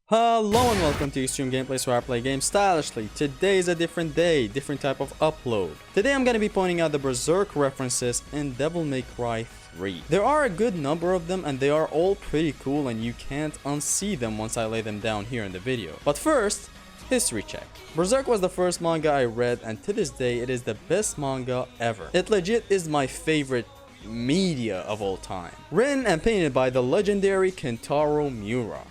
Hello and welcome to Extreme Gameplays, where I play games stylishly. Today is a different day, different type of upload. Today I'm going to be pointing out the Berserk references in Devil May Cry 3. There are a good number of them and they are all pretty cool and you can't unsee them once I lay them down here in the video. But first, history check. Berserk was the first manga I read and to this day it is the best manga ever. It legit is my favorite media of all time. Written and painted by the legendary Kentaro Miura.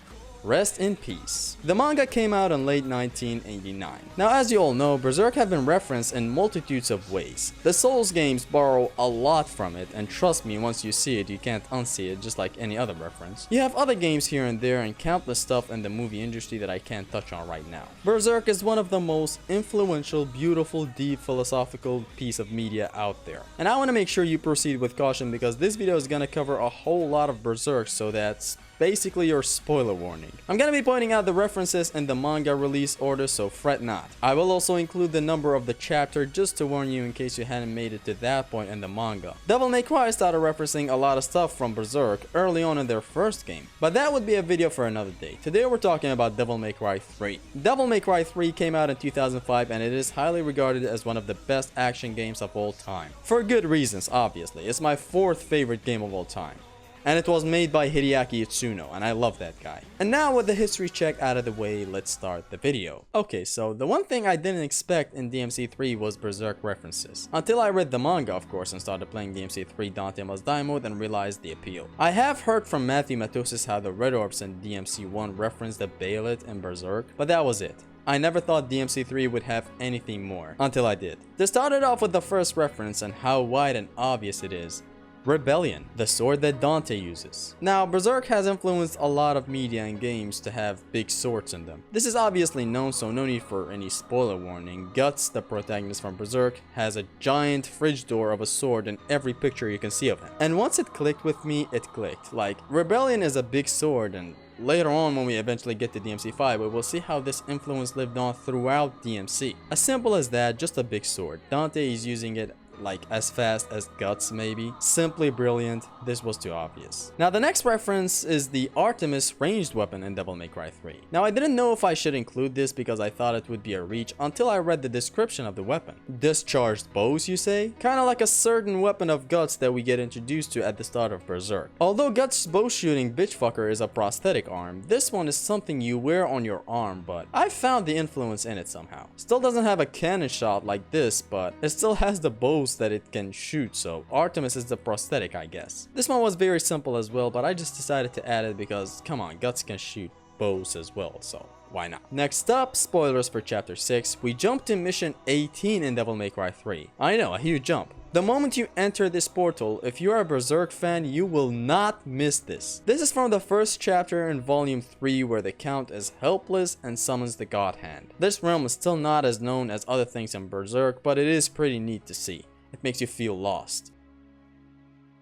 Rest in peace. The manga came out in late 1989. Now, as you all know, Berserk have been referenced in multitudes of ways. The Souls games borrow a lot from it, and trust me, once you see it, you can't unsee it, just like any other reference. You have other games here and there and countless stuff in the movie industry that I can't touch on right now. Berserk is one of the most influential, beautiful, deep, philosophical piece of media out there. And I want to make sure you proceed with caution because this video is going to cover a whole lot of Berserk, so that's basically your spoiler warning. I'm gonna be pointing out the references in the manga release order, so fret not. I will also include the number of the chapter just to warn you in case you hadn't made it to that point in the manga. Devil May Cry started referencing a lot of stuff from Berserk early on in their first game, but that would be a video for another day. Today we're talking about Devil May Cry 3. Devil May Cry 3 came out in 2005 and it is highly regarded as one of the best action games of all time. For good reasons, obviously. It's my fourth favorite game of all time. And it was made by Hideaki Itsuno, and I love that guy. And now with the history check out of the way, let's start the video. Okay, so the one thing I didn't expect in DMC3 was Berserk references. Until I read the manga, of course, and started playing DMC3 Dante Must Die Mode and realized the appeal. I have heard from Matthew Matosis how the Red Orbs in DMC1 referenced the Behelit in Berserk, but that was it. I never thought DMC3 would have anything more, until I did. They started off with the first reference and how wide and obvious it is. Rebellion, the sword that Dante uses. Now, Berserk has influenced a lot of media and games to have big swords in them. This is obviously known, so no need for any spoiler warning. Guts, the protagonist from Berserk, has a giant fridge door of a sword in every picture you can see of him. And once it clicked with me, it clicked. Like, Rebellion is a big sword, and later on when we eventually get to DMC5, we will see how this influence lived on throughout DMC. As simple as that, just a big sword. Dante is using it like as fast as Guts maybe. Simply brilliant. This was too obvious. Now the next reference is the Artemis ranged weapon in Devil May Cry 3. Now I didn't know if I should include this because I thought it would be a reach until I read the description of the weapon. Discharged bows, you say? Kinda like a certain weapon of Guts that we get introduced to at the start of Berserk. Although Guts' bow shooting bitchfucker is a prosthetic arm, this one is something you wear on your arm, but I found the influence in it somehow. Still doesn't have a cannon shot like this, but it still has the bow that it can shoot, so Artemis is the prosthetic, I guess. This one was very simple as well, but I just decided to add it because, come on, Guts can shoot bows as well, so why not? Next up, spoilers for chapter 6, we jump to mission 18 in Devil May Cry 3. I know, a huge jump. The moment you enter this portal, if you are a Berserk fan, you will not miss this. This is from the first chapter in volume 3 where the Count is helpless and summons the God Hand. This realm is still not as known as other things in Berserk, but it is pretty neat to see. It makes you feel lost.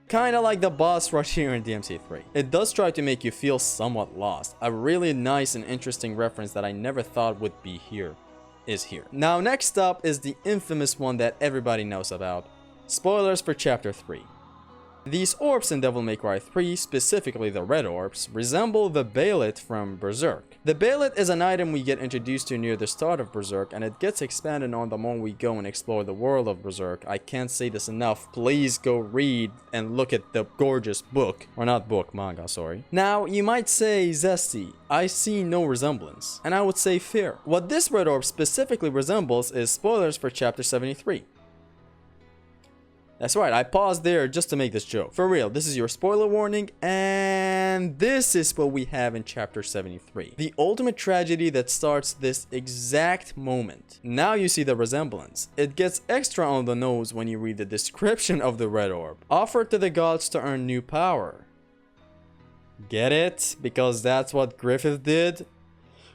Kinda like the boss rush here in DMC3. It does try to make you feel somewhat lost. A really nice and interesting reference that I never thought would be here is here. Now next up is the infamous one that everybody knows about. Spoilers for chapter 3. These orbs in Devil May Cry 3, specifically the red orbs, resemble the Behelit from Berserk. The Behelit is an item we get introduced to near the start of Berserk, and it gets expanded on the more we go and explore the world of Berserk. I can't say this enough. Please go read and look at the gorgeous book. Or not book, manga, sorry. Now, you might say, Zesty, I see no resemblance. And I would say fair. What this red orb specifically resembles is spoilers for chapter 73. That's right, I paused there just to make this joke. For real, this is your spoiler warning, and this is what we have in chapter 73. The ultimate tragedy that starts this exact moment. Now you see the resemblance. It gets extra on the nose when you read the description of the red orb. Offered to the gods to earn new power. Get it? Because that's what Griffith did?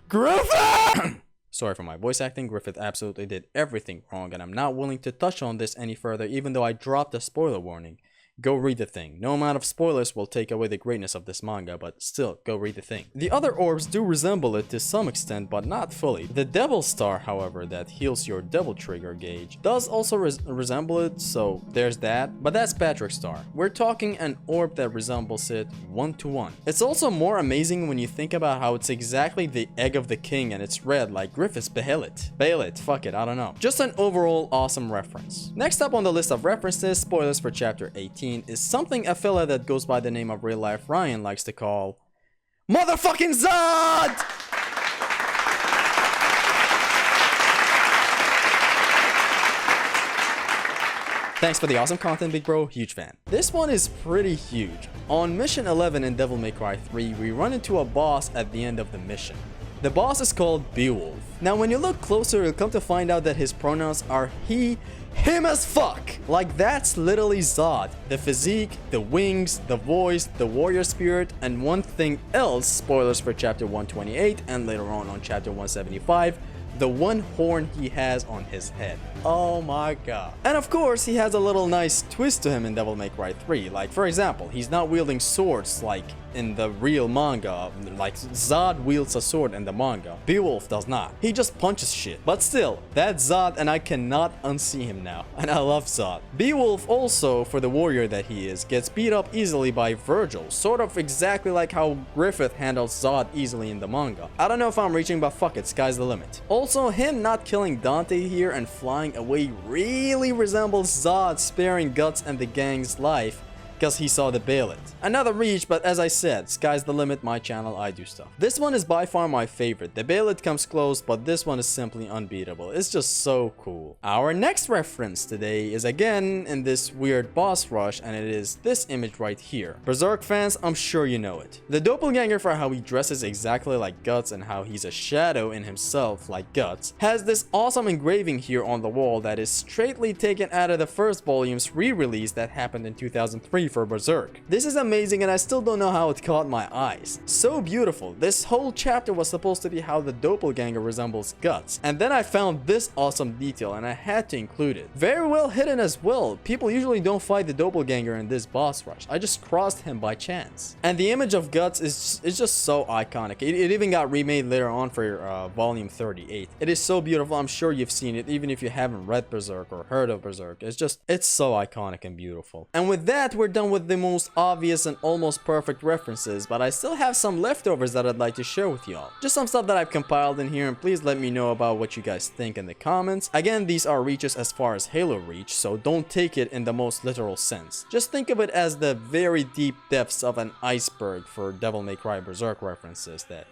Griffith! Sorry for my voice acting, Griffith absolutely did everything wrong and I'm not willing to touch on this any further even though I dropped a spoiler warning. go read the thing. No amount of spoilers will take away the greatness of this manga, but still, go read the thing. The other orbs do resemble it to some extent, but not fully. The Devil Star, however, that heals your Devil Trigger gauge, does also resemble it, so there's that, but that's Patrick Star. We're talking an orb that resembles it 1-to-1. It's also more amazing when you think about how it's exactly the egg of the king and it's red like Griffith's Behelit. Behelit, fuck it, I don't know. Just an overall awesome reference. Next up on the list of references, spoilers for chapter 18, is something a fella that goes by the name of Real Life Ryan likes to call Motherfucking Zod! Thanks for the awesome content, big bro. Huge fan. This one is pretty huge. On mission 11 in Devil May Cry 3, we run into a boss at the end of the mission. The boss is called Beowulf. Now, when you look closer, you'll come to find out that his pronouns are he, him as fuck. Like, that's literally Zod. The physique, the wings, the voice, the warrior spirit, and one thing else, spoilers for chapter 128 and later on chapter 175, the one horn he has on his head. Oh my god. And of course, he has a little nice twist to him in Devil May Cry 3. Like, for example, he's not wielding swords like in the real manga. Like, Zod wields a sword in the manga. Beowulf does not. He just punches shit. But still, that's Zod and I cannot unsee him now. And I love Zod. Beowulf also, for the warrior that he is, gets beat up easily by Virgil. Sort of exactly like how Griffith handles Zod easily in the manga. I don't know if I'm reaching, but fuck it, sky's the limit. Also, him not killing Dante here and flying away really resembles Zod sparing Guts and the gang's life because he saw the Behelit. Another reach, but as I said, sky's the limit, my channel, I do stuff. This one is by far my favorite. The Behelit comes close, but this one is simply unbeatable. It's just so cool. Our next reference today is again in this weird boss rush, and it is this image right here. Berserk fans, I'm sure you know it. The doppelganger, for how he dresses exactly like Guts and how he's a shadow in himself like Guts, has this awesome engraving here on the wall that is straightly taken out of the first volume's re-release that happened in 2003 for Berserk. This is amazing and I still don't know how it caught my eyes. So beautiful. This whole chapter was supposed to be how the doppelganger resembles Guts, and then I found this awesome detail and I had to include it. Very well hidden as well. People usually don't fight the doppelganger in this boss rush. I just crossed him by chance. And the image of Guts is just so iconic. It even got remade later on for volume 38. It is so beautiful. I'm sure you've seen it even if you haven't read Berserk or heard of Berserk. It's so iconic and beautiful. And with that, we're done with the most obvious and almost perfect references, but I still have some leftovers that I'd like to share with y'all. Just some stuff that I've compiled in here, and please let me know about what you guys think in the comments. Again, these are reaches as far as Halo reach, so don't take it in the most literal sense. Just think of it as the very deep depths of an iceberg for Devil May Cry Berserk references that...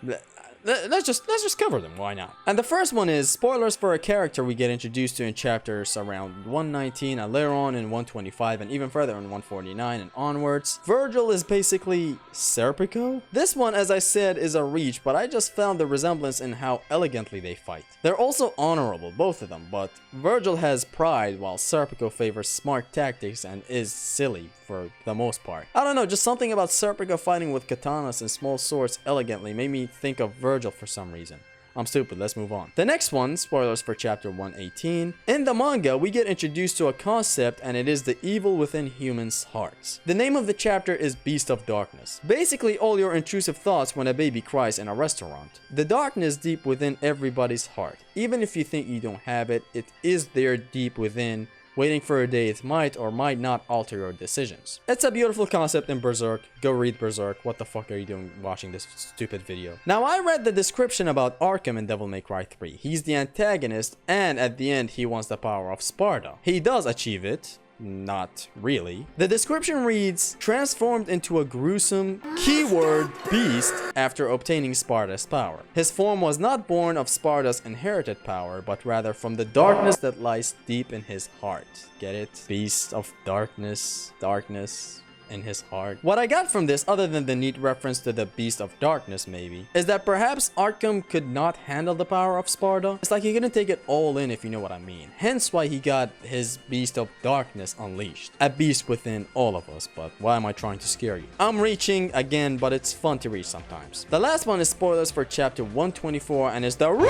Let's just cover them, why not? And the first one is spoilers for a character we get introduced to in chapters around 119 and later on in 125 and even further in 149 and onwards. Virgil is basically Serpico. This one, as I said, is a reach, but I just found the resemblance in how elegantly they fight. They're also honorable, both of them, but Virgil has pride while Serpico favors smart tactics and is silly for the most part. I don't know, just something about Serpico fighting with katanas and small swords elegantly made me think of Virgil for some reason. I'm stupid, let's move on. The next one, spoilers for chapter 118. In the manga, we get introduced to a concept and it is the evil within humans' hearts. The name of the chapter is Beast of Darkness. Basically all your intrusive thoughts when a baby cries in a restaurant. The darkness deep within everybody's heart. Even if you think you don't have it, it is there deep within, waiting for a day it might or might not alter your decisions. It's a beautiful concept in Berserk. Go read Berserk. What the fuck are you doing watching this stupid video? Now, I read the description about Arkham in Devil May Cry 3. He's the antagonist, and at the end, he wants the power of Sparta. He does achieve it. Not really. The description reads, transformed into a gruesome, keyword, beast after obtaining Sparta's power. His form was not born of Sparta's inherited power, but rather from the darkness that lies deep in his heart. Get it? Beast of darkness, darkness in his heart. What I got from this, other than the neat reference to the Beast of Darkness maybe, is that perhaps Arkham could not handle the power of Sparta. It's like he couldn't take it all in, if you know what I mean. Hence why he got his Beast of Darkness unleashed. A beast within all of us, but why am I trying to scare you? I'm reaching again, but it's fun to reach sometimes. The last one is spoilers for chapter 124 and is the Red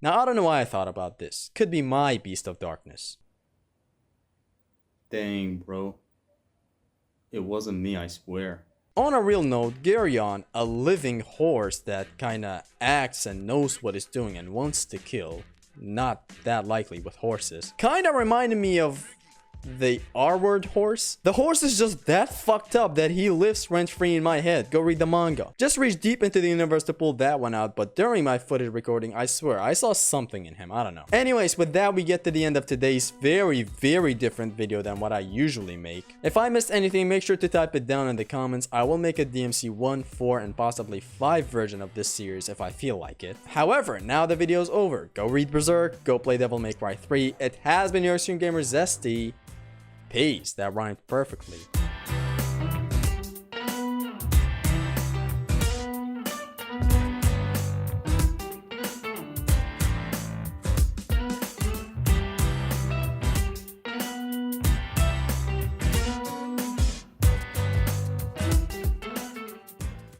Now, I don't know why I thought about this. Could be my Beast of Darkness. Dang, bro. It wasn't me, I swear. On a real note, Geryon, a living horse that kinda acts and knows what it's doing and wants to kill, not that likely with horses, kinda reminded me of the R-word horse. The horse is just that fucked up that he lives rent-free in my head. Go read the manga. Just reach deep into the universe to pull that one out, but during my footage recording, I swear, I saw something in him. I don't know. Anyways, with that, we get to the end of today's very, very different video than what I usually make. If I missed anything, make sure to type it down in the comments. I will make a DMC 1, 4, and possibly 5 version of this series if I feel like it. However, now the video's over. Go read Berserk, go play Devil May Cry 3. It has been your Extreme Gamer Zesty. Peace. That rhymed perfectly.